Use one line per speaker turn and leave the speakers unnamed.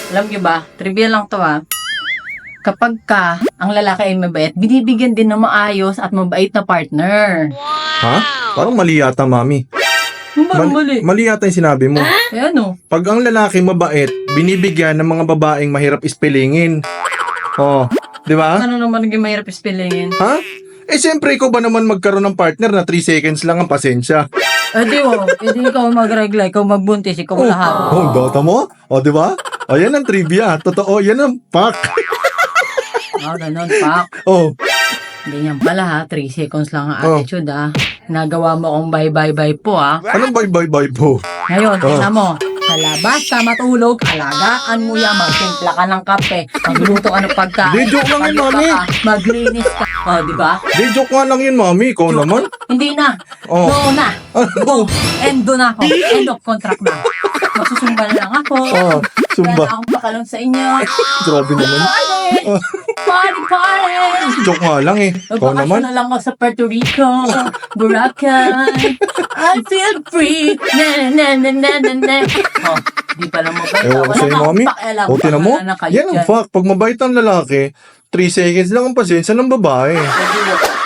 Alam niyo ba, trivia lang to kapag ang lalaki ay mabait, binibigyan din ng maayos at mabait na partner.
Ha? Parang mali yata, mami.
Mali.
Mali yata yung sinabi mo.
Eh ano?
Pag ang lalaki mabait, binibigyan ng mga babaeng mahirap ispelingin. Oh, di ba?
Ano naman naging mahirap ispellingin?
Ha? Eh, siyempre, ikaw ba naman magkaroon ng partner na 3 seconds lang ang pasensya?
Di ikaw magregla, ikaw magbuntis, ikaw lahat.
Oh, dota mo? O, di ba? O, yan ang trivia. Totoo, yan ang fact.
Ganon, pak.
Oh,
Ganyan pala 3 seconds lang ang attitude Nagawa mo akong bye po
anong bye-bye-bye po?
Ngayon, tingnan mo. Sa labas ka matulog, alagaan mo yan, magtimpla ka ng kape, magluto ka ng pagkain.
Di, joke lang yun,
magluto
mami.
ka, maglinis ka. Di ba?
Di, joke nga lang yun, mami. Ikaw naman.
Hindi na.
Oh.
No na.
Ano?
Endo na ako. End of contract na. Magsusumba na lang ako.
Oh, sumba.
Wala akong pakalong sa inyo.
Grabe naman.
Party!
Joke nga lang eh. Ikaw
Magbakasyon
naman.
na lang ako sa Puerto Rico, Boracay. I feel free. Na. Di pa lang mabait.
Ewan ko sa'yo, mami. O, tinan mo. Yan ang fact. Pag mabait ang lalaki, 3 seconds lang ang pasensya ng babae.
Pwede